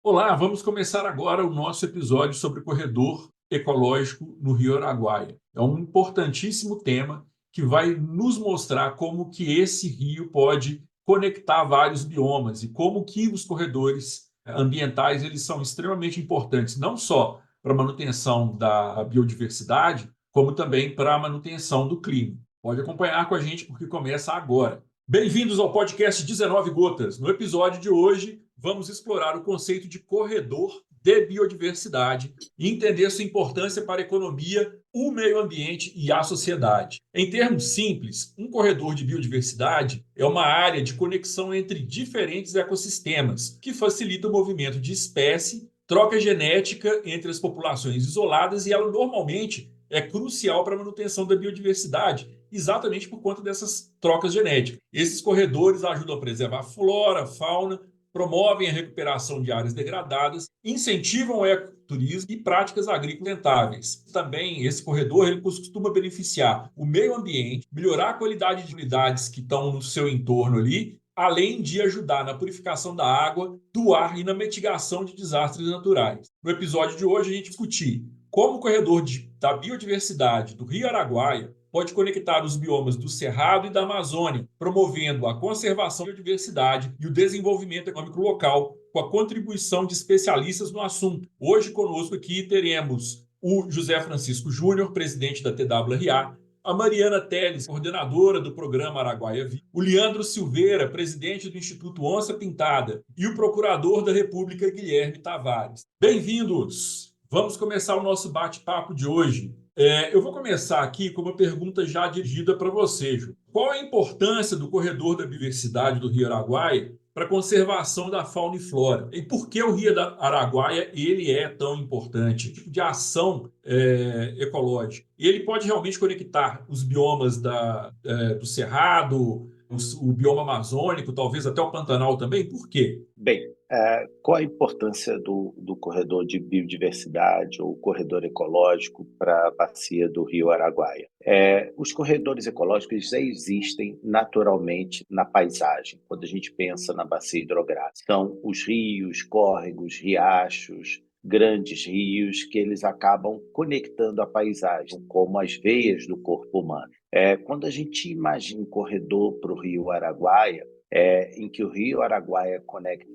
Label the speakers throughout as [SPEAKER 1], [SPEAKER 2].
[SPEAKER 1] Olá, vamos começar agora o nosso episódio sobre o corredor ecológico no Rio Araguaia. É um importantíssimo tema que vai nos mostrar como que esse rio pode conectar vários biomas e como que os corredores ambientais eles são extremamente importantes, não só para a manutenção da biodiversidade, como também para a manutenção do clima. Pode acompanhar com a gente porque começa agora. Bem-vindos ao podcast 19 Gotas. No episódio de hoje, vamos explorar o conceito de corredor de biodiversidade e entender sua importância para a economia, o meio ambiente e a sociedade. Em termos simples, um corredor de biodiversidade é uma área de conexão entre diferentes ecossistemas que facilita o movimento de espécie, troca genética entre as populações isoladas e ela normalmente é crucial para a manutenção da biodiversidade, exatamente por conta dessas trocas genéticas. Esses corredores ajudam a preservar a flora, a fauna, promovem a recuperação de áreas degradadas, incentivam o ecoturismo e práticas agrícolas rentáveis. Também esse corredor ele costuma beneficiar o meio ambiente, melhorar a qualidade de unidades que estão no seu entorno ali, além de ajudar na purificação da água, do ar e na mitigação de desastres naturais. No episódio de hoje, a gente discutir como o corredor da biodiversidade do Rio Araguaia pode conectar os biomas do Cerrado e da Amazônia, promovendo a conservação da biodiversidade e o desenvolvimento econômico local, com a contribuição de especialistas no assunto. Hoje conosco aqui teremos o José Francisco Júnior, presidente da TWRA, a Mariana Teles, coordenadora do programa Araguaia Viva, o Leandro Silveira, presidente do Instituto Onça Pintada, e o procurador da República, Guilherme Tavares. Bem-vindos! Vamos começar o nosso bate-papo de hoje. Eu vou começar aqui com uma pergunta já dirigida para você, Ju. Qual a importância do corredor da biodiversidade do Rio Araguaia para a conservação da fauna e flora? E por que o Rio Araguaia ele é tão importante? Que tipo de ação ecológica? E ele pode realmente conectar os biomas do Cerrado, o bioma amazônico, talvez até o Pantanal também? Por quê?
[SPEAKER 2] Bem, qual a importância do corredor de biodiversidade ou corredor ecológico para a bacia do Rio Araguaia? Os corredores ecológicos já existem naturalmente na paisagem, quando a gente pensa na bacia hidrográfica. São os rios, córregos, riachos, grandes rios que eles acabam conectando a paisagem, como as veias do corpo humano. Quando a gente imagina um corredor para o Rio Araguaia, em que o Rio Araguaia conecta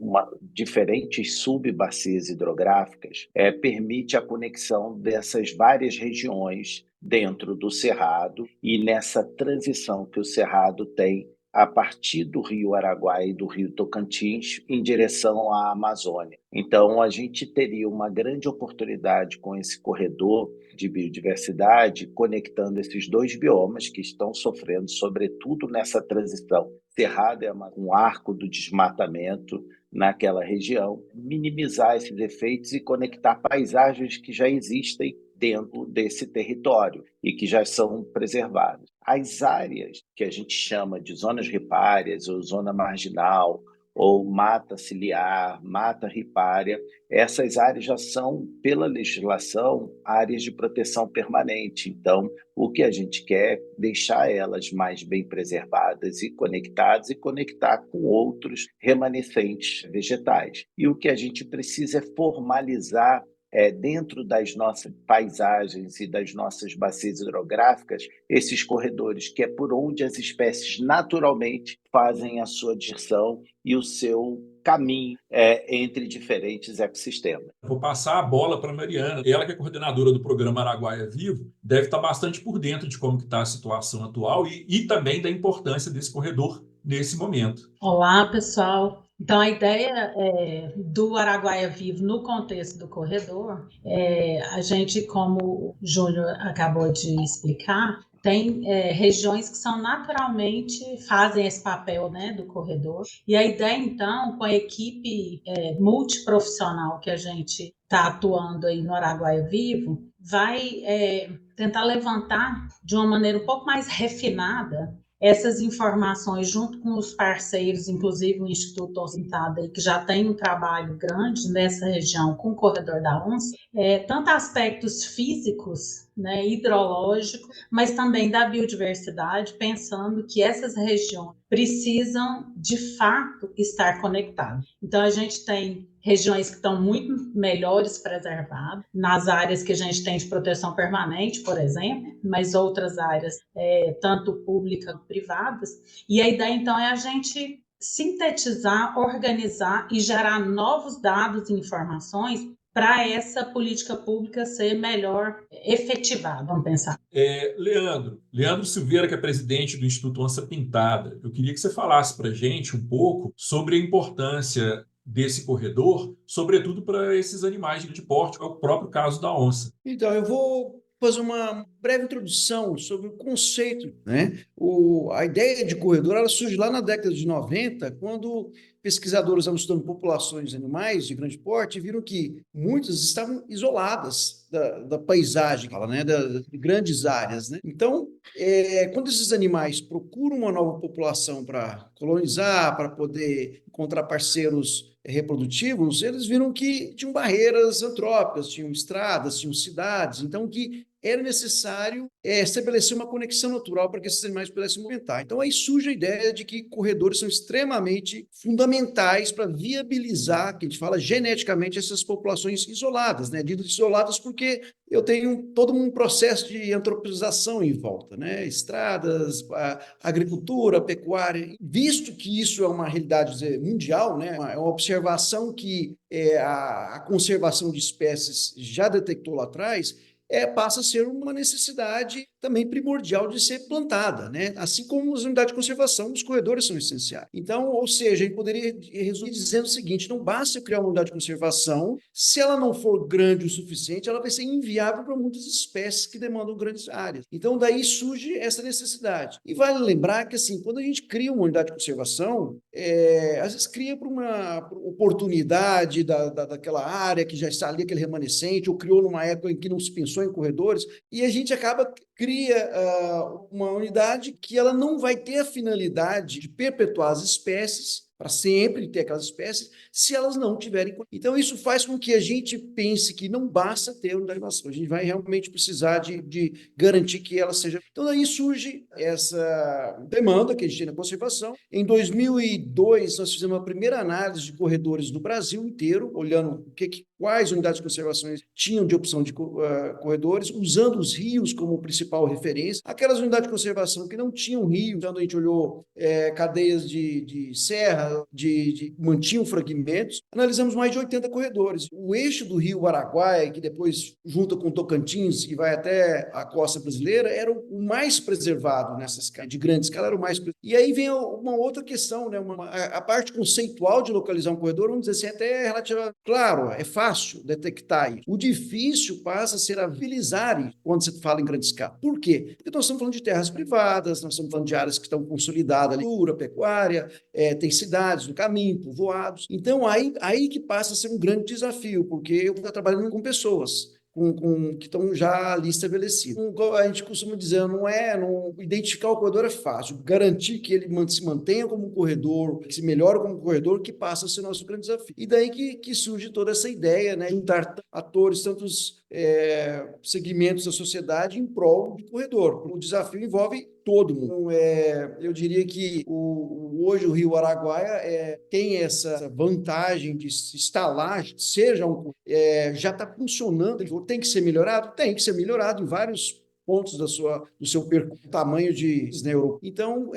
[SPEAKER 2] diferentes subbacias hidrográficas, permite a conexão dessas várias regiões dentro do Cerrado e nessa transição que o Cerrado tem a partir do Rio Araguaia e do Rio Tocantins em direção à Amazônia. Então, a gente teria uma grande oportunidade com esse corredor de biodiversidade, conectando esses dois biomas que estão sofrendo, sobretudo nessa transição. Cerrado é um arco do desmatamento naquela região, minimizar esses efeitos e conectar paisagens que já existem dentro desse território e que já são preservadas. As áreas que a gente chama de zonas ripárias ou zona marginal, ou mata ciliar, mata ripária, essas áreas já são, pela legislação, áreas de proteção permanente. Então, o que a gente quer é deixar elas mais bem preservadas e conectar com outros remanescentes vegetais. E o que a gente precisa é formalizar dentro das nossas paisagens e das nossas bacias hidrográficas, esses corredores, que é por onde as espécies naturalmente fazem a sua digestão e o seu caminho entre diferentes ecossistemas.
[SPEAKER 1] Vou passar a bola para a Mariana. Ela, que é coordenadora do programa Araguaia Vivo, deve estar bastante por dentro de como está a situação atual e também da importância desse corredor nesse momento.
[SPEAKER 3] Olá, pessoal. Então, a ideia do Araguaia Vivo no contexto do corredor, a gente, como o Júnior acabou de explicar, tem regiões que são naturalmente, fazem esse papel, né, do corredor. E a ideia, então, com a equipe multiprofissional que a gente está atuando aí no Araguaia Vivo, vai tentar levantar de uma maneira um pouco mais refinada essas informações junto com os parceiros, inclusive o Instituto Onça Pintada, que já tem um trabalho grande nessa região com o Corredor da Onça, tanto aspectos físicos, né, hidrológico, mas também da biodiversidade, pensando que essas regiões precisam, de fato, estar conectadas. Então, a gente tem regiões que estão muito melhores preservadas, nas áreas que a gente tem de proteção permanente, por exemplo, mas outras áreas, tanto públicas quanto privadas. E a ideia, então, é a gente sintetizar, organizar e gerar novos dados e informações para essa política pública ser melhor efetivada, vamos pensar.
[SPEAKER 1] Leandro Silveira, que é presidente do Instituto Onça Pintada, eu queria que você falasse para a gente um pouco sobre a importância desse corredor, sobretudo para esses animais de porte, que é o próprio caso da onça.
[SPEAKER 4] Então, eu vou fazer uma breve introdução sobre o conceito, né? A ideia de corredor, ela surge lá na década de 90, quando pesquisadores estavam estudando populações de animais de grande porte e viram que muitas estavam isoladas da paisagem, né? De grandes áreas, né? Então, quando esses animais procuram uma nova população para colonizar, para poder encontrar parceiros reprodutivos, eles viram que tinham barreiras antrópicas, tinham estradas, tinham cidades, então que era necessário estabelecer uma conexão natural para que esses animais pudessem movimentar. Então aí surge a ideia de que corredores são extremamente fundamentais para viabilizar, que a gente fala geneticamente, essas populações isoladas, né? Ditas isoladas porque eu tenho todo um processo de antropização em volta, né? Estradas, agricultura, pecuária. Visto que isso é uma realidade mundial, né? É uma observação que a conservação de espécies já detectou lá atrás, passa a ser uma necessidade também primordial de ser plantada, né? Assim como as unidades de conservação, os corredores são essenciais. Então, ou seja, a gente poderia resumir dizendo o seguinte: não basta eu criar uma unidade de conservação, se ela não for grande o suficiente, ela vai ser inviável para muitas espécies que demandam grandes áreas. Então, daí surge essa necessidade. E vale lembrar que, assim, quando a gente cria uma unidade de conservação, às vezes cria para uma oportunidade daquela área que já está ali, aquele remanescente, ou criou numa época em que não se pensou em corredores, e a gente cria uma unidade que ela não vai ter a finalidade de perpetuar as espécies, para sempre ter aquelas espécies, se elas não tiverem. Então, isso faz com que a gente pense que não basta ter unidade de conservação, a gente vai realmente precisar de garantir que ela seja. Então, daí surge essa demanda que a gente tem na conservação. Em 2002, nós fizemos a primeira análise de corredores no Brasil inteiro, olhando quais unidades de conservação tinham de opção de corredores, usando os rios como principal referência. Aquelas unidades de conservação que não tinham rio, então a gente olhou cadeias de serra, mantinham fragmentos, analisamos mais de 80 corredores. O eixo do rio Araguaia, que depois junta com Tocantins e vai até a costa brasileira, era o mais preservado nessa escala, de grande escala, era o mais preservado. E aí vem uma outra questão, né? A parte conceitual de localizar um corredor, vamos dizer assim, até relativa. Claro, é fácil detectar isso. O difícil passa a ser viabilizar isso quando você fala em grande escala. Por quê? Porque nós estamos falando de terras privadas, nós estamos falando de áreas que estão consolidadas, agricultura, pecuária, tem cidades no caminho, povoados. Então, aí que passa a ser um grande desafio, porque eu estou trabalhando com pessoas que estão já ali estabelecidas. A gente costuma dizer, identificar o corredor é fácil, garantir que ele se mantenha como um corredor, que se melhore como um corredor, que passa a ser nosso grande desafio. E daí que surge toda essa ideia, né, juntar atores, tantos segmentos da sociedade em prol do corredor. O desafio envolve todo mundo. Então, eu diria que hoje o Rio Araguaia tem essa vantagem de se instalar, já está funcionando, tem que ser melhorado? Tem que ser melhorado em vários pontos do seu tamanho de neuro. Então,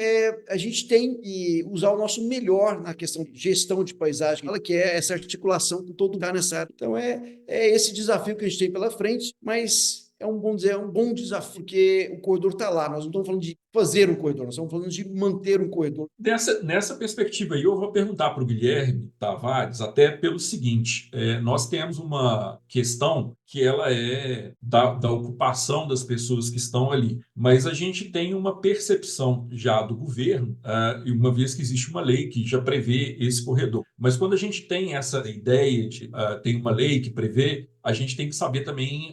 [SPEAKER 4] a gente tem que usar o nosso melhor na questão de gestão de paisagem, que é essa articulação com todo lugar nessa área. Então, é esse desafio que a gente tem pela frente, mas é um bom desafio, porque o corredor está lá. Nós não estamos falando de fazer um corredor, nós estamos falando de manter um corredor.
[SPEAKER 1] Nessa perspectiva aí, eu vou perguntar para o Guilherme Tavares, até pelo seguinte: nós temos uma questão que ela é da ocupação das pessoas que estão ali, mas a gente tem uma percepção já do governo, e uma vez que existe uma lei que já prevê esse corredor. Mas quando a gente tem essa ideia de tem uma lei que prevê, a gente tem que saber também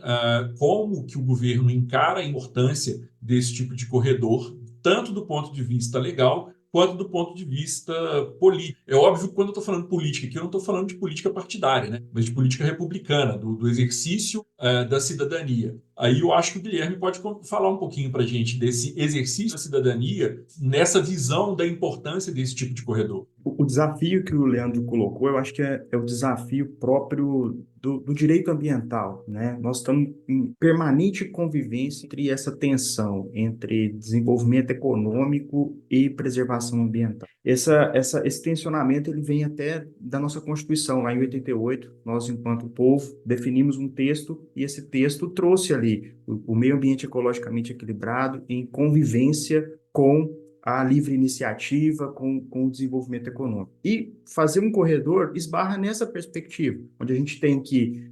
[SPEAKER 1] como que o governo encara a importância desse tipo de corredor, tanto do ponto de vista legal quanto do ponto de vista político. É óbvio que quando eu estou falando política aqui, eu não estou falando de política partidária, né? Mas de política republicana, do exercício da cidadania. Aí eu acho que o Guilherme pode falar um pouquinho para a gente desse exercício da cidadania nessa visão da importância desse tipo de corredor.
[SPEAKER 5] O desafio que o Leandro colocou, eu acho que é o desafio próprio do direito ambiental, né? Nós estamos em permanente convivência entre essa tensão entre desenvolvimento econômico e preservação ambiental. Esse tensionamento ele vem até da nossa Constituição, lá em 88, nós, enquanto povo, definimos um texto e esse texto trouxe ali o meio ambiente ecologicamente equilibrado em convivência com a livre iniciativa, com o desenvolvimento econômico. E fazer um corredor esbarra nessa perspectiva, onde a gente tem que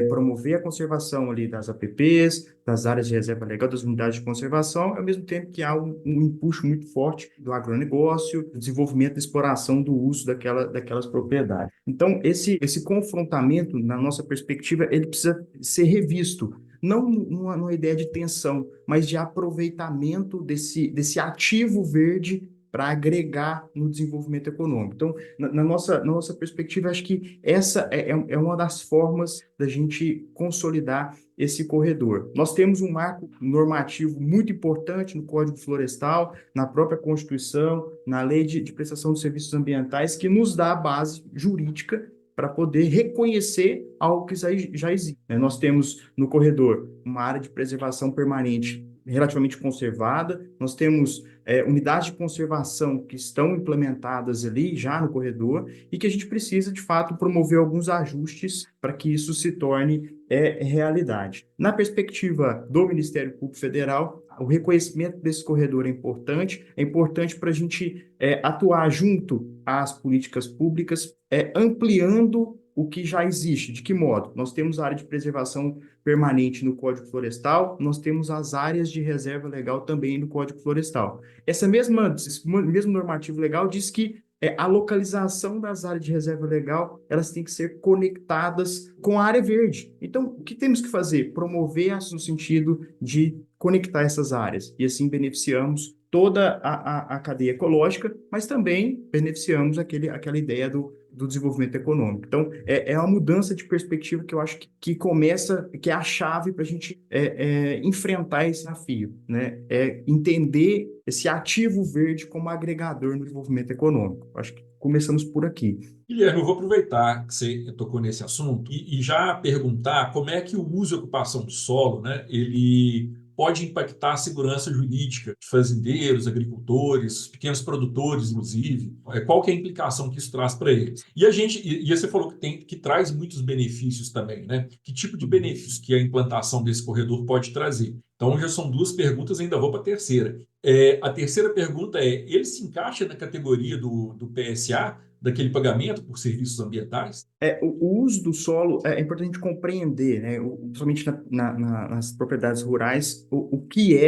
[SPEAKER 5] promover a conservação ali das APPs, das áreas de reserva legal, das unidades de conservação, ao mesmo tempo que há um empuxo muito forte do agronegócio, do desenvolvimento e exploração do uso daquelas propriedades. Então, esse confrontamento, na nossa perspectiva, ele precisa ser revisto, não numa ideia de tensão, mas de aproveitamento desse ativo verde para agregar no desenvolvimento econômico. Então, na nossa perspectiva, acho que essa é uma das formas da gente consolidar esse corredor. Nós temos um marco normativo muito importante no Código Florestal, na própria Constituição, na Lei de Prestação de Serviços Ambientais, que nos dá a base jurídica para poder reconhecer algo que já existe. Nós temos no corredor uma área de preservação permanente relativamente conservada, nós temos unidades de conservação que estão implementadas ali já no corredor e que a gente precisa, de fato, promover alguns ajustes para que isso se torne realidade. Na perspectiva do Ministério Público Federal, o reconhecimento desse corredor é importante para a gente atuar junto às políticas públicas, ampliando o que já existe. De que modo? Nós temos a área de preservação permanente no Código Florestal, nós temos as áreas de reserva legal também no Código Florestal. Esse mesmo normativo legal diz que a localização das áreas de reserva legal, elas têm que ser conectadas com a área verde. Então, o que temos que fazer? Promover no sentido de conectar essas áreas, e assim beneficiamos toda a cadeia ecológica, mas também beneficiamos aquela ideia do desenvolvimento econômico. Então, é uma mudança de perspectiva que eu acho que começa, que é a chave para a gente enfrentar esse desafio, né? Entender esse ativo verde como agregador no desenvolvimento econômico. Acho que começamos por aqui.
[SPEAKER 1] Guilherme, eu vou aproveitar que você tocou nesse assunto e já perguntar como é que o uso e ocupação do solo, né, ele pode impactar a segurança jurídica de fazendeiros, agricultores, pequenos produtores, inclusive. Qual que é a implicação que isso traz para eles? E você falou que traz muitos benefícios também, né? Que tipo de benefícios que a implantação desse corredor pode trazer? Então, já são duas perguntas, ainda vou para a terceira. A terceira pergunta ele se encaixa na categoria do PSA, daquele pagamento por serviços ambientais?
[SPEAKER 5] O uso do solo é importante a gente compreender, né, principalmente nas propriedades rurais, o que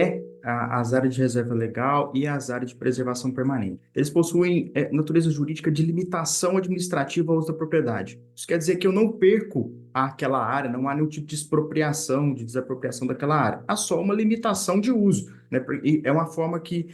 [SPEAKER 5] as áreas de reserva legal e as áreas de preservação permanente. Eles possuem natureza jurídica de limitação administrativa ao uso da propriedade. Isso quer dizer que eu não perco aquela área, não há nenhum tipo de expropriação, de desapropriação daquela área. Há só uma limitação de uso, né? E é uma forma que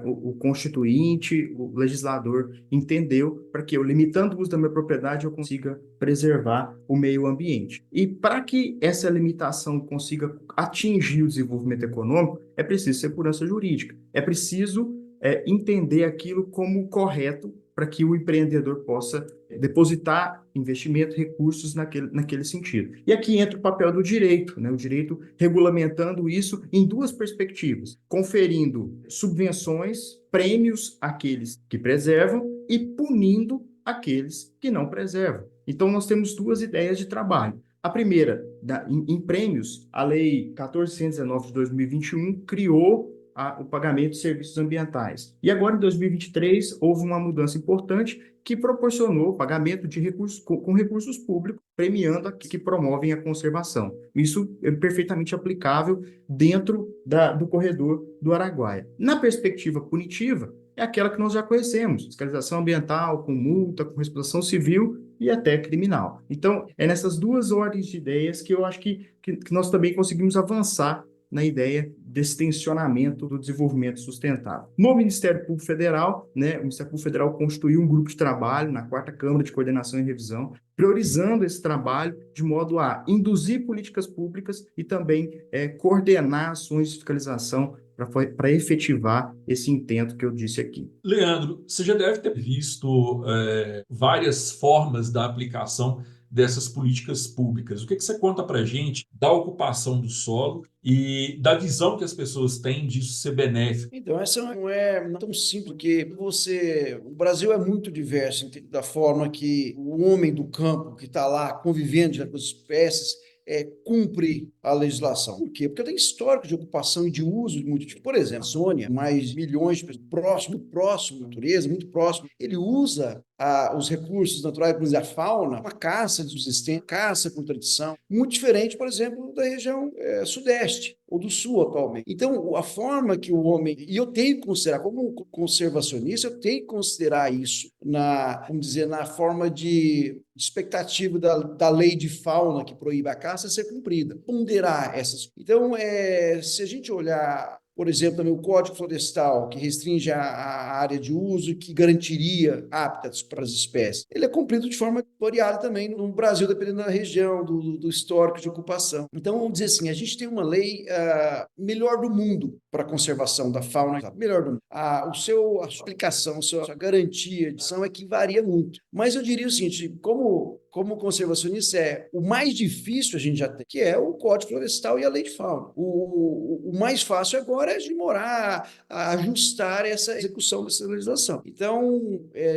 [SPEAKER 5] o constituinte, o legislador entendeu para que eu, limitando o uso da minha propriedade, eu consiga preservar o meio ambiente. E para que essa limitação consiga atingir o desenvolvimento econômico, é preciso segurança jurídica. É preciso entender aquilo como correto para que o empreendedor possa depositar investimento, recursos naquele sentido. E aqui entra o papel do direito, né? O direito regulamentando isso em duas perspectivas, conferindo subvenções, prêmios àqueles que preservam e punindo aqueles que não preservam. Então, nós temos duas ideias de trabalho. A primeira, em prêmios, a Lei 1419 de 2021 criou o pagamento de serviços ambientais. E agora, em 2023, houve uma mudança importante que proporcionou o pagamento de recursos com recursos públicos, premiando aqueles que promovem a conservação. Isso é perfeitamente aplicável dentro do corredor do Araguaia. Na perspectiva punitiva, é aquela que nós já conhecemos, fiscalização ambiental, com multa, com responsabilização civil e até criminal. Então, é nessas duas ordens de ideias que eu acho que nós também conseguimos avançar na ideia desse tensionamento do desenvolvimento sustentável. No Ministério Público Federal, né, o Ministério Público Federal constituiu um grupo de trabalho na 4ª Câmara de Coordenação e Revisão, priorizando esse trabalho de modo a induzir políticas públicas e também coordenar ações de fiscalização para efetivar esse intento que eu disse aqui.
[SPEAKER 1] Leandro, você já deve ter visto várias formas da aplicação dessas políticas públicas. O que você conta para a gente da ocupação do solo e da visão que as pessoas têm disso ser benéfico?
[SPEAKER 4] Então, essa não é tão simples, porque o Brasil é muito diverso da forma que o homem do campo que está lá convivendo com as espécies cumpre a legislação. Por quê? Porque tem histórico de ocupação e de uso de muito tipo. Por exemplo, a Amazônia, mais milhões de pessoas, próximo da natureza, muito próximo, ele usa os recursos naturais, por exemplo, a fauna, uma caça de subsistência, caça por tradição, muito diferente, por exemplo, da região sudeste ou do sul atualmente. Então, a forma que o homem... E eu tenho que considerar, como conservacionista, eu tenho que considerar isso vamos dizer, na forma de expectativa da lei de fauna que proíbe a caça ser cumprida. Ponderar essas... Então, se a gente olhar... Por exemplo, também o Código Florestal, que restringe a área de uso e que garantiria hábitats para as espécies. Ele é cumprido de forma variada também no Brasil, dependendo da região, do histórico de ocupação. Então, vamos dizer assim, a gente tem uma lei melhor do mundo para a conservação da fauna, melhor do mundo. A sua aplicação, a sua garantia de ação é que varia muito. Mas eu diria o seguinte, como conservacionista, o mais difícil a gente já tem, que é o Código Florestal e a Lei de Fauna. O mais fácil agora é demorar a ajustar essa execução dessa legislação. Então,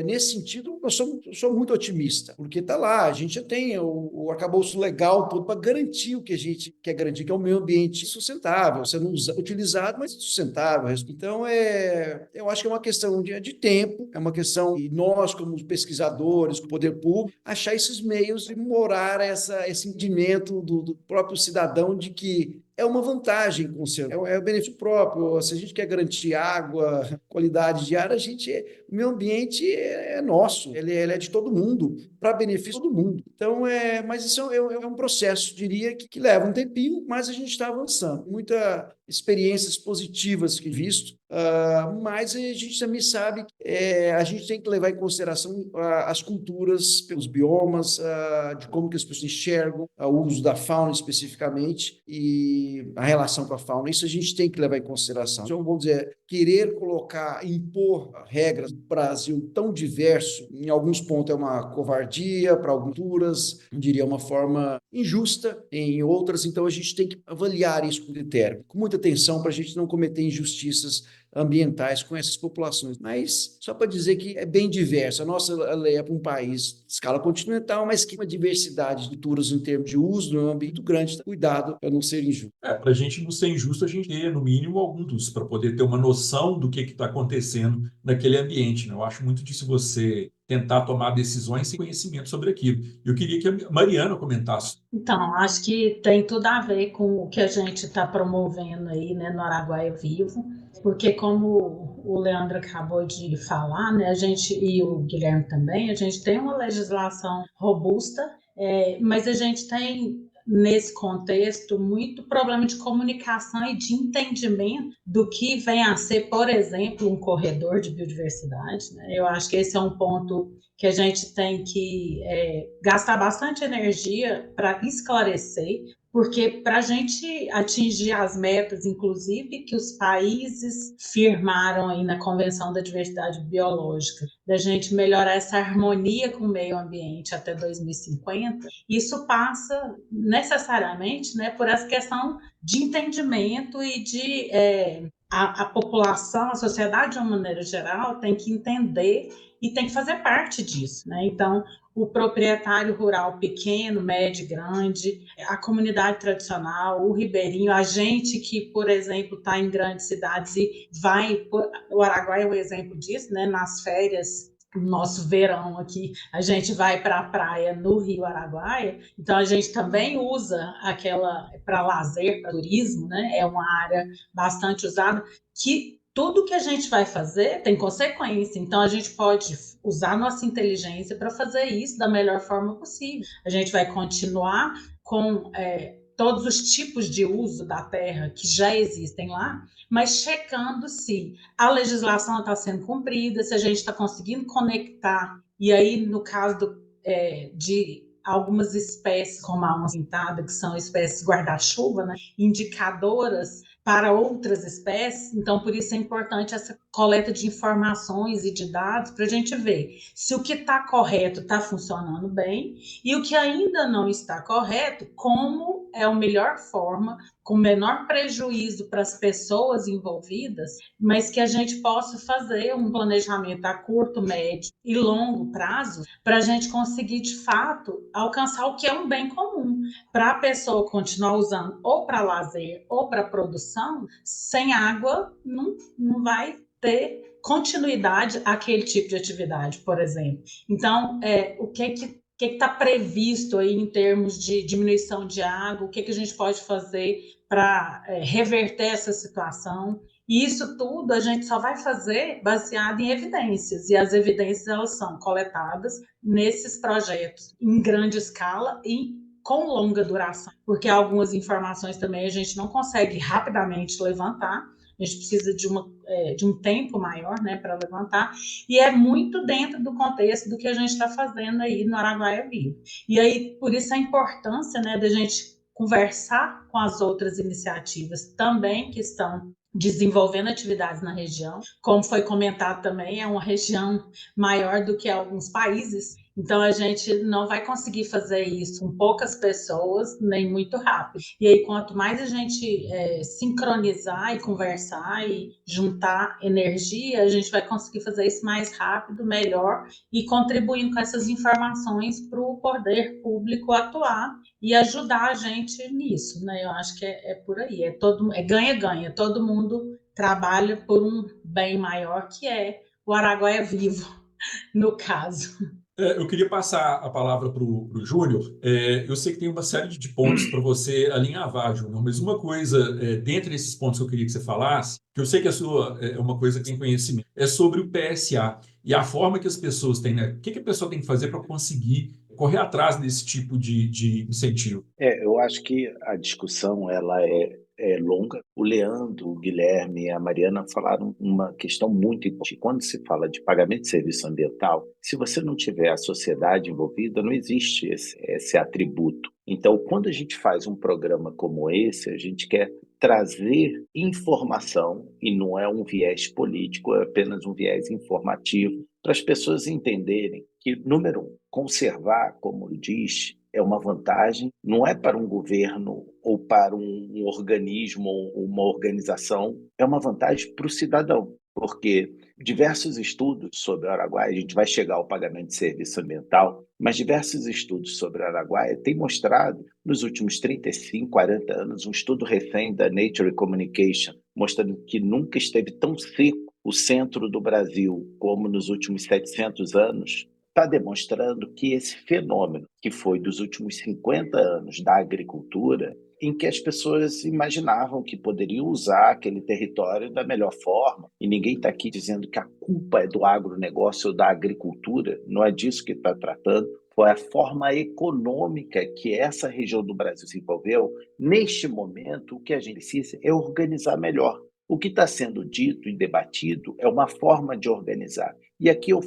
[SPEAKER 4] nesse sentido, eu sou muito otimista, porque está lá, a gente já tem o arcabouço legal todo para garantir o que a gente quer garantir, que é o meio ambiente sustentável, sendo utilizado, mas sustentável. Então, eu acho que é uma questão de tempo, é uma questão de nós, como pesquisadores, o poder público, achar esses meios de morar esse entendimento do próprio cidadão de que é uma vantagem conservar, é o benefício próprio. Se a gente quer garantir água, qualidade de ar, o meio ambiente é nosso, ele é de todo mundo, para benefício de todo mundo. Então, mas isso é um processo, diria, que leva um tempinho, mas a gente está avançando. Muitas experiências positivas que visto, mas a gente também sabe que a gente tem que levar em consideração as culturas, pelos biomas, de como que as pessoas enxergam o uso da fauna especificamente e a relação com a fauna. Isso a gente tem que levar em consideração. Então, vamos dizer, querer impor regras no Brasil tão diverso, em alguns pontos é uma covardia, para algumas culturas, eu diria uma forma injusta, em outras, então a gente tem que avaliar isso com critério, com muita atenção para a gente não cometer injustiças ambientais com essas populações. Mas só para dizer que é bem diversa. A nossa lei é para um país de escala continental, mas que uma diversidade de culturas em termos de uso no ambiente muito grande. Cuidado para não ser injusto.
[SPEAKER 1] Para a gente não ser injusto, a gente ter, no mínimo, alguns para poder ter uma noção do que está acontecendo naquele ambiente. Né? Eu acho muito disso você tentar tomar decisões sem conhecimento sobre aquilo. Eu queria que a Mariana comentasse.
[SPEAKER 3] Então, acho que tem tudo a ver com o que a gente está promovendo aí, né, no Araguaia Vivo, porque como o Leandro acabou de falar, né, a gente, e o Guilherme também, a gente tem uma legislação robusta, mas a gente tem, nesse contexto, muito problema de comunicação e de entendimento do que vem a ser, por exemplo, um corredor de biodiversidade. Né? Eu acho que esse é um ponto que a gente tem que gastar bastante energia para esclarecer, porque para a gente atingir as metas, inclusive, que os países firmaram aí na Convenção da Diversidade Biológica, da gente melhorar essa harmonia com o meio ambiente até 2050, isso passa necessariamente, né, por essa questão de entendimento e de a população, a sociedade de uma maneira geral tem que entender e tem que fazer parte disso, né? Então, o proprietário rural pequeno, médio, grande, a comunidade tradicional, o ribeirinho, a gente que, por exemplo, está em grandes cidades e o Araguaia é um exemplo disso, né? Nas férias, nosso verão aqui, a gente vai para a praia no Rio Araguaia, então a gente também usa aquela para lazer, para turismo, né? É uma área bastante usada, que tudo que a gente vai fazer tem consequência, então a gente pode usar nossa inteligência para fazer isso da melhor forma possível. A gente vai continuar com todos os tipos de uso da terra que já existem lá, mas checando se a legislação está sendo cumprida, se a gente está conseguindo conectar, e aí no caso de algumas espécies, como a onça-pintada, que são espécies guarda-chuva, né, indicadoras para outras espécies, então por isso é importante essa coleta de informações e de dados para a gente ver se o que está correto está funcionando bem e o que ainda não está correto, como é a melhor forma, com menor prejuízo para as pessoas envolvidas, mas que a gente possa fazer um planejamento a curto, médio e longo prazo para a gente conseguir, de fato, alcançar o que é um bem comum, para a pessoa continuar usando ou para lazer ou para produção. Sem água não vai ter continuidade aquele tipo de atividade, por exemplo. Então, o que está previsto aí em termos de diminuição de água, o que a gente pode fazer para reverter essa situação? E isso tudo a gente só vai fazer baseado em evidências, e as evidências elas são coletadas nesses projetos em grande escala e com longa duração, porque algumas informações também a gente não consegue rapidamente levantar, a gente precisa de um tempo maior, né, para levantar, e é muito dentro do contexto do que a gente está fazendo aí no Araguaia Vivo. E aí, por isso a importância, né, da gente conversar com as outras iniciativas também que estão desenvolvendo atividades na região. Como foi comentado também, é uma região maior do que alguns países, então a gente não vai conseguir fazer isso com poucas pessoas, nem muito rápido. E aí, quanto mais a gente sincronizar e conversar e juntar energia, a gente vai conseguir fazer isso mais rápido, melhor, e contribuindo com essas informações para o poder público atuar e ajudar a gente nisso, né? Eu acho que é por aí, é ganha-ganha, todo mundo trabalha por um bem maior, que é o Araguaia Vivo, no caso.
[SPEAKER 1] Eu queria passar a palavra para o Júnior. Eu sei que tem uma série de pontos para você alinhavar, Júnior, mas uma coisa, dentre esses pontos que eu queria que você falasse, que eu sei que a sua é uma coisa que tem conhecimento, é sobre o PSA e a forma que as pessoas têm, né? O que a pessoa tem que fazer para conseguir correr atrás desse tipo de incentivo?
[SPEAKER 2] Eu acho que a discussão ela é longa. O Leandro, o Guilherme e a Mariana falaram uma questão muito importante. Quando se fala de pagamento de serviço ambiental, se você não tiver a sociedade envolvida, não existe esse atributo. Então, quando a gente faz um programa como esse, a gente quer trazer informação, e não é um viés político, é apenas um viés informativo, para as pessoas entenderem que, número um, conservar, como diz, é uma vantagem, não é para um governo ou para um organismo ou uma organização, é uma vantagem para o cidadão, porque diversos estudos sobre o Araguaia, a gente vai chegar ao pagamento de serviço ambiental, mas diversos estudos sobre o Araguaia têm mostrado, nos últimos 35, 40 anos, um estudo recém da Nature Communication, mostrando que nunca esteve tão seco o centro do Brasil como nos últimos 700 anos, está demonstrando que esse fenômeno, que foi dos últimos 50 anos da agricultura, em que as pessoas imaginavam que poderiam usar aquele território da melhor forma, e ninguém está aqui dizendo que a culpa é do agronegócio ou da agricultura, não é disso que está tratando, foi a forma econômica que essa região do Brasil se envolveu. Neste momento, o que a gente precisa é organizar melhor. O que está sendo dito e debatido é uma forma de organizar. E aqui eu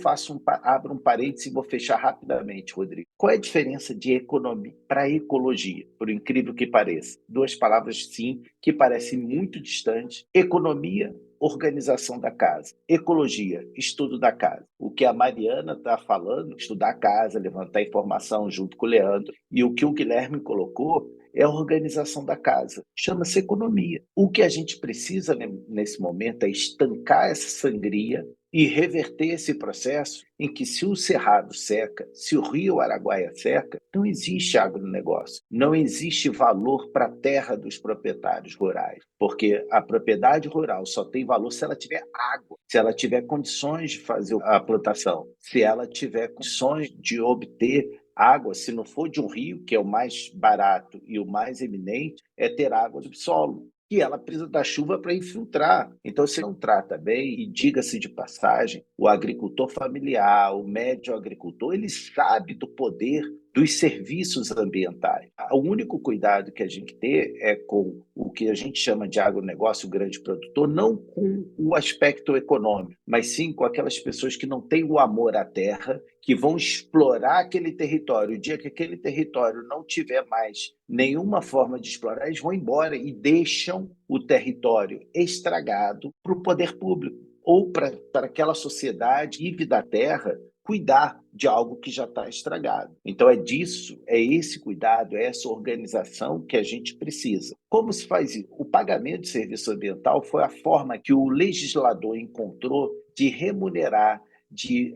[SPEAKER 2] abro um parênteses e vou fechar rapidamente, Rodrigo. Qual é a diferença de economia para ecologia? Por incrível que pareça. Duas palavras, sim, que parecem muito distantes. Economia, organização da casa. Ecologia, estudo da casa. O que a Mariana está falando, estudar a casa, levantar informação junto com o Leandro, e o que o Guilherme colocou, é a organização da casa. Chama-se economia. O que a gente precisa nesse momento é estancar essa sangria e reverter esse processo em que, se o Cerrado seca, se o Rio Araguaia seca, não existe agronegócio, não existe valor para a terra dos proprietários rurais, porque a propriedade rural só tem valor se ela tiver água, se ela tiver condições de fazer a plantação, se ela tiver condições de obter água, se não for de um rio, que é o mais barato e o mais eminente, é ter água do solo, que ela precisa da chuva para infiltrar. Então, se não trata bem, e diga-se de passagem, o agricultor familiar, o médio agricultor, ele sabe do poder dos serviços ambientais. O único cuidado que a gente tem é com o que a gente chama de agronegócio, o grande produtor, não com o aspecto econômico, mas sim com aquelas pessoas que não têm o amor à terra, que vão explorar aquele território. O dia que aquele território não tiver mais nenhuma forma de explorar, eles vão embora e deixam o território estragado para o poder público ou para aquela sociedade vive da terra cuidar de algo que já está estragado. Então é disso, é esse cuidado, é essa organização que a gente precisa. Como se faz isso? O pagamento de serviço ambiental foi a forma que o legislador encontrou de remunerar, de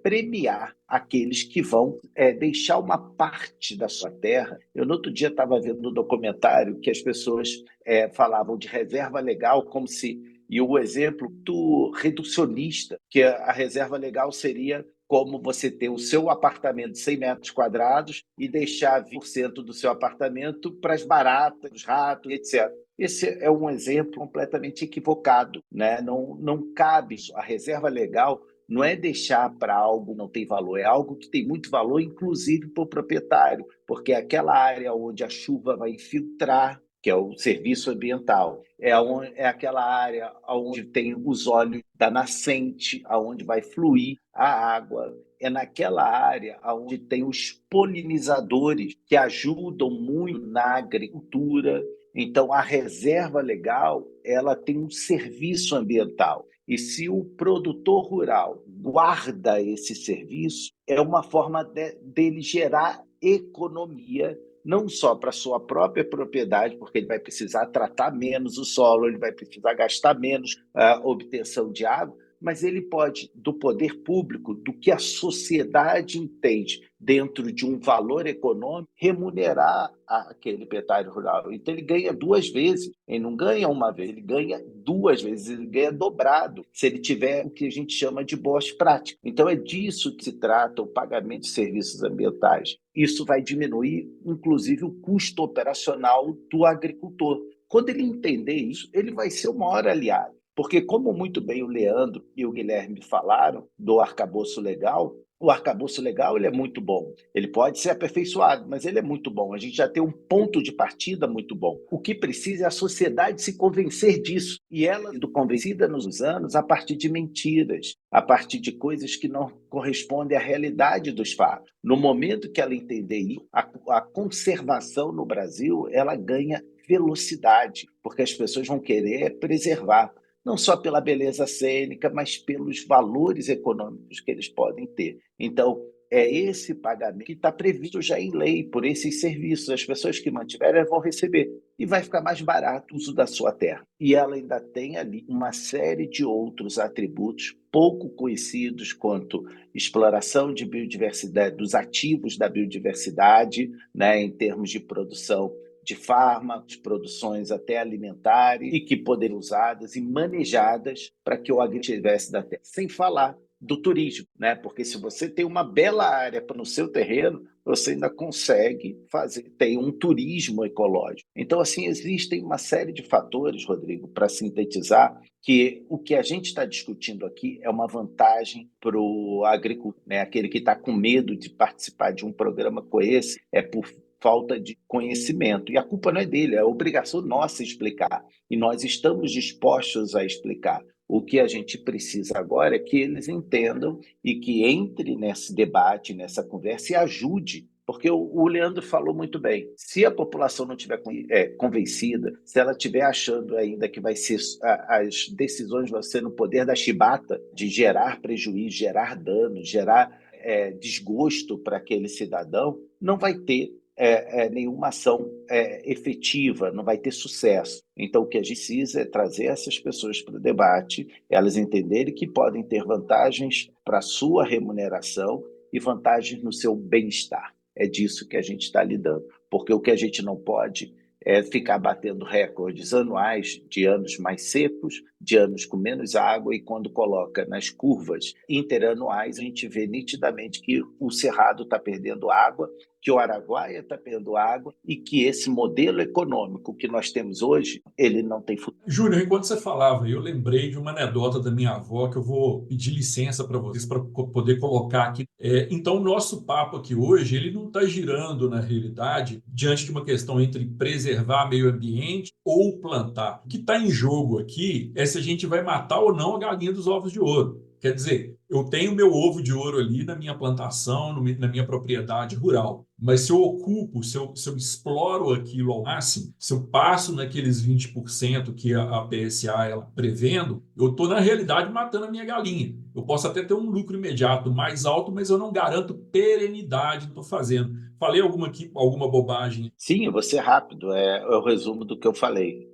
[SPEAKER 2] premiar aqueles que vão deixar uma parte da sua terra. Eu, no outro dia, estava vendo no documentário que as pessoas falavam de reserva legal como se... E o exemplo do reducionista, que a reserva legal seria como você ter o seu apartamento de 100 metros quadrados e deixar 20% do seu apartamento para as baratas, os ratos, etc. Esse é um exemplo completamente equivocado, né? Não cabe isso. A reserva legal não é deixar para algo que não tem valor, é algo que tem muito valor, inclusive para o proprietário, porque é aquela área onde a chuva vai infiltrar, que é o serviço ambiental, é aquela área onde tem os olhos da nascente, aonde vai fluir a água, é naquela área onde tem os polinizadores que ajudam muito na agricultura. Então, a reserva legal, ela tem um serviço ambiental. E se o produtor rural guarda esse serviço, é uma forma dele gerar economia, não só para a sua própria propriedade, porque ele vai precisar tratar menos o solo, ele vai precisar gastar menos a obtenção de água, mas ele pode, do poder público, do que a sociedade entende dentro de um valor econômico, remunerar aquele proprietário rural. Então, ele ganha duas vezes. Ele não ganha uma vez, ele ganha duas vezes, ele ganha dobrado, se ele tiver o que a gente chama de boas práticas. Então, é disso que se trata o pagamento de serviços ambientais. Isso vai diminuir, inclusive, o custo operacional do agricultor. Quando ele entender isso, ele vai ser o maior aliado. Porque, como muito bem o Leandro e o Guilherme falaram do arcabouço legal, o arcabouço legal ele é muito bom. Ele pode ser aperfeiçoado, mas ele é muito bom. A gente já tem um ponto de partida muito bom. O que precisa é a sociedade se convencer disso. E ela sendo convencida nos anos a partir de mentiras, a partir de coisas que não correspondem à realidade dos fatos. No momento que ela entender isso, a conservação no Brasil ela ganha velocidade, porque as pessoas vão querer preservar, não só pela beleza cênica, mas pelos valores econômicos que eles podem ter. Então, é esse pagamento que está previsto já em lei por esses serviços. As pessoas que mantiverem vão receber e vai ficar mais barato o uso da sua terra. E ela ainda tem ali uma série de outros atributos pouco conhecidos quanto exploração de biodiversidade, dos ativos da biodiversidade, né, em termos de produção de fármacos, produções até alimentares e que poderiam ser usadas e manejadas para que o agricultor tivesse da terra. Sem falar do turismo, né? Porque se você tem uma bela área no seu terreno, você ainda consegue ter um turismo ecológico. Então, assim, existem uma série de fatores, Rodrigo, para sintetizar, que o que a gente está discutindo aqui é uma vantagem para o agricultor, né? Aquele que está com medo de participar de um programa como esse é por falta de conhecimento. E a culpa não é dele, é obrigação nossa explicar. E nós estamos dispostos a explicar. O que a gente precisa agora é que eles entendam e que entre nesse debate, nessa conversa e ajude. Porque o Leandro falou muito bem. Se a população não estiver convencida, se ela estiver achando ainda que vai ser as decisões vão ser no poder da chibata, de gerar prejuízo, gerar dano, gerar desgosto para aquele cidadão, não vai ter nenhuma ação efetiva, não vai ter sucesso. Então, o que a gente precisa é trazer essas pessoas para o debate, elas entenderem que podem ter vantagens para a sua remuneração e vantagens no seu bem-estar. É disso que a gente está lidando, porque o que a gente não pode é ficar batendo recordes anuais de anos mais secos, de anos com menos água, e quando coloca nas curvas interanuais, a gente vê nitidamente que o Cerrado está perdendo água que o Araguaia está perdendo água e que esse modelo econômico que nós temos hoje, ele não tem futuro.
[SPEAKER 1] Júnior, enquanto você falava, eu lembrei de uma anedota da minha avó que eu vou pedir licença para vocês para poder colocar aqui. Então, o nosso papo aqui hoje, ele não está girando, na realidade, diante de uma questão entre preservar meio ambiente ou plantar. O que está em jogo aqui é se a gente vai matar ou não a galinha dos ovos de ouro. Quer dizer, eu tenho meu ovo de ouro ali na minha plantação, na minha propriedade rural. Mas se eu ocupo, se eu exploro aquilo ao máximo, se eu passo naqueles 20% que a PSA ela prevendo, eu estou, na realidade, matando a minha galinha. Eu posso até ter um lucro imediato mais alto, mas eu não garanto perenidade do que estou fazendo. Falei alguma bobagem?
[SPEAKER 2] Sim, eu vou ser rápido, é o resumo do que eu falei.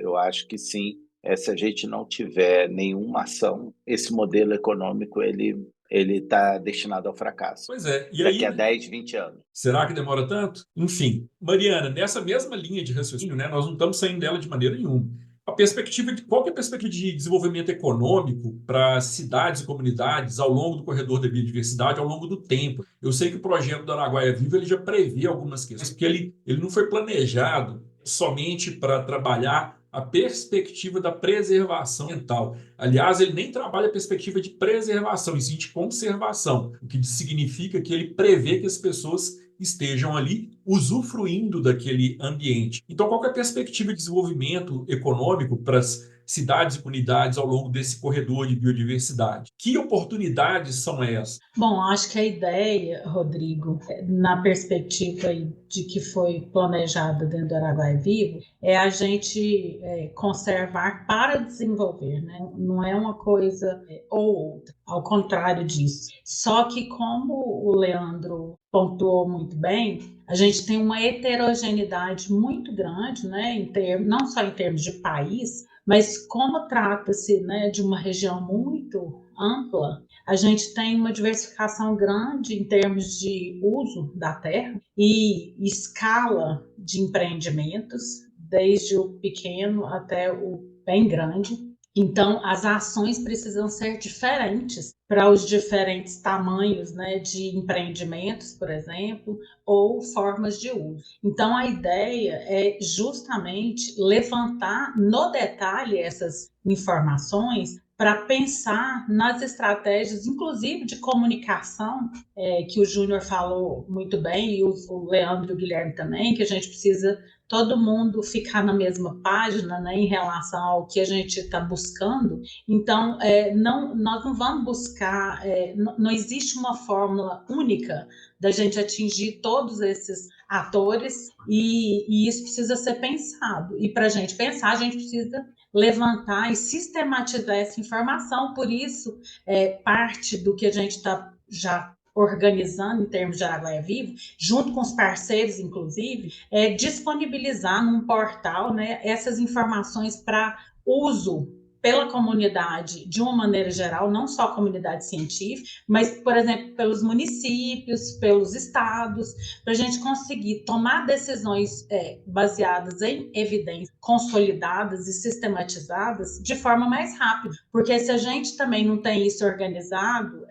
[SPEAKER 2] Eu acho que sim, se a gente não tiver nenhuma ação, esse modelo econômico ele está destinado ao fracasso.
[SPEAKER 1] Pois é. E
[SPEAKER 2] daqui
[SPEAKER 1] aí,
[SPEAKER 2] a 10, 20 anos.
[SPEAKER 1] será que demora tanto? Enfim, Mariana, nessa mesma linha de raciocínio, né, nós não estamos saindo dela de maneira nenhuma. Qual que é a perspectiva de desenvolvimento econômico para cidades e comunidades ao longo do corredor da biodiversidade, ao longo do tempo? Eu sei que o projeto do Araguaia Viva ele já prevê algumas questões, porque ele não foi planejado somente para trabalhar a perspectiva da preservação ambiental. Aliás, ele nem trabalha a perspectiva de preservação, e sim de conservação, o que significa que ele prevê que as pessoas estejam ali usufruindo daquele ambiente. Então, qual que é a perspectiva de desenvolvimento econômico para as cidades e comunidades ao longo desse corredor de biodiversidade? Que oportunidades são essas?
[SPEAKER 3] Bom, acho que a ideia, Rodrigo, na perspectiva de que foi planejada dentro do Araguaia Vivo, é a gente conservar para desenvolver, né? Não é uma coisa ou outra, ao contrário disso. Só que, como o Leandro pontuou muito bem, a gente tem uma heterogeneidade muito grande, né, não só em termos de país, mas como trata-se, né, de uma região muito ampla, a gente tem uma diversificação grande em termos de uso da terra e escala de empreendimentos, desde o pequeno até o bem grande. Então, as ações precisam ser diferentes para os diferentes tamanhos, né, de empreendimentos, por exemplo, ou formas de uso. Então, a ideia é justamente levantar no detalhe essas informações para pensar nas estratégias, inclusive de comunicação, que o Júnior falou muito bem, e o Leandro e o Guilherme também, que a gente precisa todo mundo ficar na mesma página, né, em relação ao que a gente está buscando. Então, nós não vamos buscar, não existe uma fórmula única da gente atingir todos esses atores, e isso precisa ser pensado. E para a gente pensar, a gente precisa levantar e sistematizar essa informação. Por isso, parte do que a gente está já organizando em termos de Araguaia Vivo, junto com os parceiros, inclusive, disponibilizar num portal, né, essas informações para uso pela comunidade, de uma maneira geral, não só a comunidade científica, mas, por exemplo, pelos municípios, pelos estados, para a gente conseguir tomar decisões baseadas em evidências consolidadas e sistematizadas de forma mais rápida. Porque se a gente também não tem isso organizado,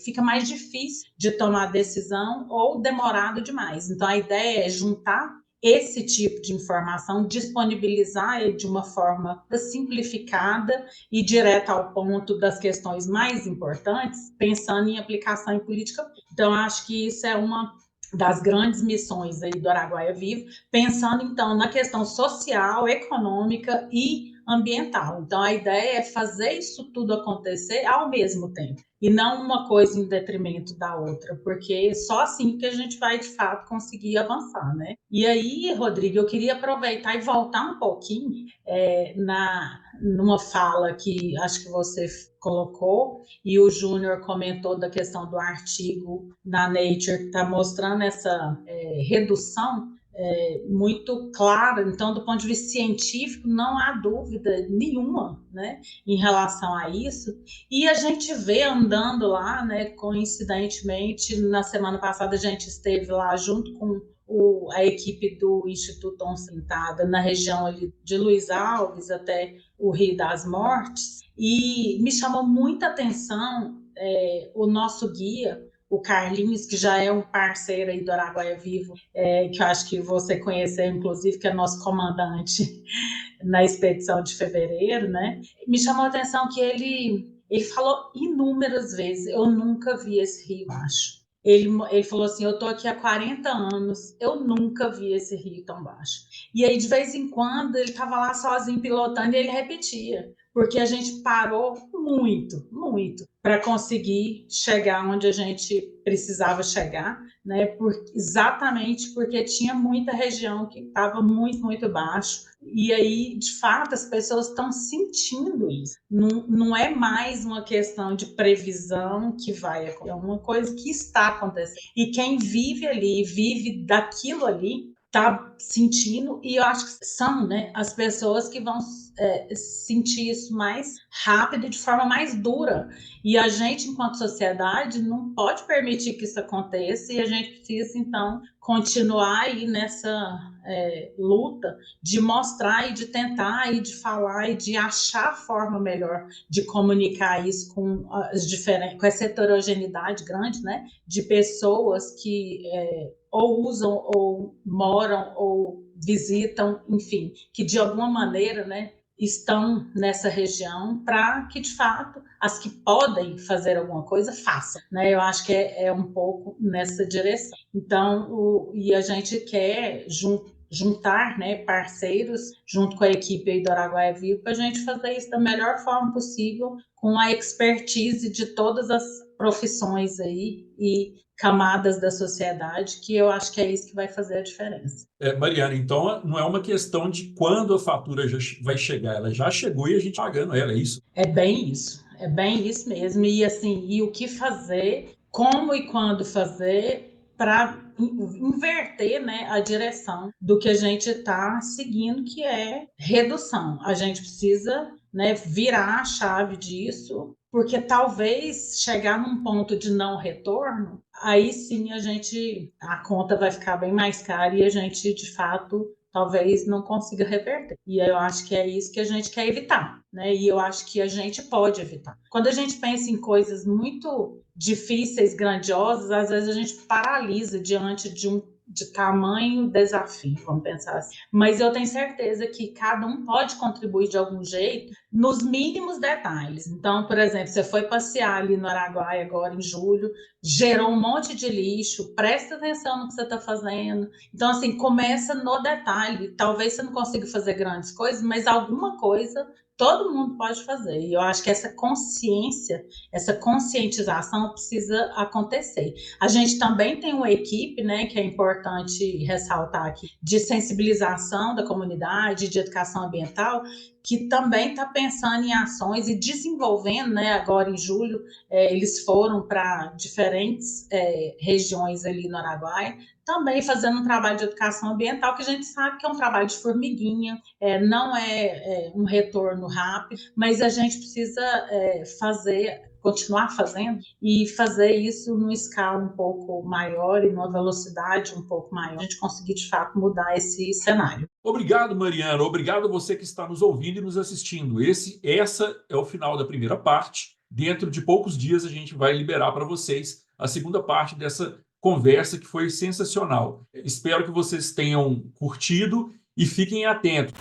[SPEAKER 3] fica mais difícil de tomar decisão ou demorado demais. Então, a ideia é juntar esse tipo de informação, disponibilizar de uma forma simplificada e direta ao ponto das questões mais importantes, pensando em aplicação em política. Então, acho que isso é uma das grandes missões aí do Araguaia Vivo, pensando, então, na questão social, econômica e ambiental. Então, a ideia é fazer isso tudo acontecer ao mesmo tempo, e não uma coisa em detrimento da outra, porque só assim que a gente vai, de fato, conseguir avançar, né? E aí, Rodrigo, eu queria aproveitar e voltar um pouquinho numa fala que acho que você colocou, e o Júnior comentou da questão do artigo na Nature, que está mostrando essa redução muito clara. Então, do ponto de vista científico, não há dúvida nenhuma, né, em relação a isso. E a gente vê andando lá, né, coincidentemente, na semana passada a gente esteve lá junto com a equipe do Instituto Onsentada, na região ali de Luiz Alves até o Rio das Mortes, e me chamou muita atenção o nosso guia, o Carlinhos, que já é um parceiro aí do Araguaia Vivo, que eu acho que você conheceu, inclusive, que é nosso comandante na expedição de fevereiro, né? Me chamou a atenção que ele falou inúmeras vezes, eu nunca vi esse rio baixo. Ele falou assim, eu estou aqui há 40 anos, eu nunca vi esse rio tão baixo. E aí, de vez em quando, ele estava lá sozinho pilotando e ele repetia, porque a gente parou muito, muito, para conseguir chegar onde a gente precisava chegar, né? Exatamente porque tinha muita região que estava muito, muito baixo. E aí, de fato, as pessoas estão sentindo isso. Não é mais uma questão de previsão que vai acontecer, é uma coisa que está acontecendo. E quem vive ali, vive daquilo ali, está sentindo, e eu acho que são, né, as pessoas que vão sentir isso mais rápido e de forma mais dura. E a gente, enquanto sociedade, não pode permitir que isso aconteça, e a gente precisa, então, continuar aí nessa luta de mostrar e de tentar e de falar e de achar a forma melhor de comunicar isso com com essa heterogeneidade grande, né, de pessoas que ou usam, ou moram, ou visitam, enfim, que de alguma maneira, né, estão nessa região, para que, de fato, as que podem fazer alguma coisa, façam, né? Eu acho que é um pouco nessa direção. Então, e a gente quer juntar, né, parceiros junto com a equipe aí do Araguaia Vivo para a gente fazer isso da melhor forma possível, com a expertise de todas as profissões aí e camadas da sociedade, que eu acho que é isso que vai fazer a diferença.
[SPEAKER 1] Mariana, então não é uma questão de quando a fatura já vai chegar, ela já chegou e a gente pagando ela, é isso?
[SPEAKER 3] É bem isso mesmo. E assim, e o que fazer, como e quando fazer para inverter, né, a direção do que a gente está seguindo, que é redução. A gente precisa, né, virar a chave disso, porque talvez chegar num ponto de não retorno, aí sim a conta vai ficar bem mais cara e a gente, de fato, talvez não consiga reverter. E eu acho que é isso que a gente quer evitar, né? E eu acho que a gente pode evitar. Quando a gente pensa em coisas muito difíceis, grandiosas, às vezes a gente paralisa diante de tamanho desafio, vamos pensar assim. Mas eu tenho certeza que cada um pode contribuir de algum jeito nos mínimos detalhes. Então, por exemplo, você foi passear ali no Araguaia agora em julho, gerou um monte de lixo, presta atenção no que você está fazendo. Então, assim, começa no detalhe. Talvez você não consiga fazer grandes coisas, mas alguma coisa todo mundo pode fazer. E eu acho que essa consciência, essa conscientização precisa acontecer. A gente também tem uma equipe, né, que é importante ressaltar aqui, de sensibilização da comunidade, de educação ambiental, que também está pensando em ações e desenvolvendo, né, agora em julho, eles foram para diferentes regiões ali no Araguaia, também fazendo um trabalho de educação ambiental, que a gente sabe que é um trabalho de formiguinha, não é um retorno rápido, mas a gente precisa continuar fazendo e fazer isso numa escala um pouco maior e numa velocidade um pouco maior, a gente conseguir, de fato, mudar esse cenário.
[SPEAKER 1] Obrigado, Mariana. Obrigado a você que está nos ouvindo e nos assistindo. Essa é o final da primeira parte. Dentro de poucos dias a gente vai liberar para vocês a segunda parte dessa conversa que foi sensacional. Espero que vocês tenham curtido e fiquem atentos.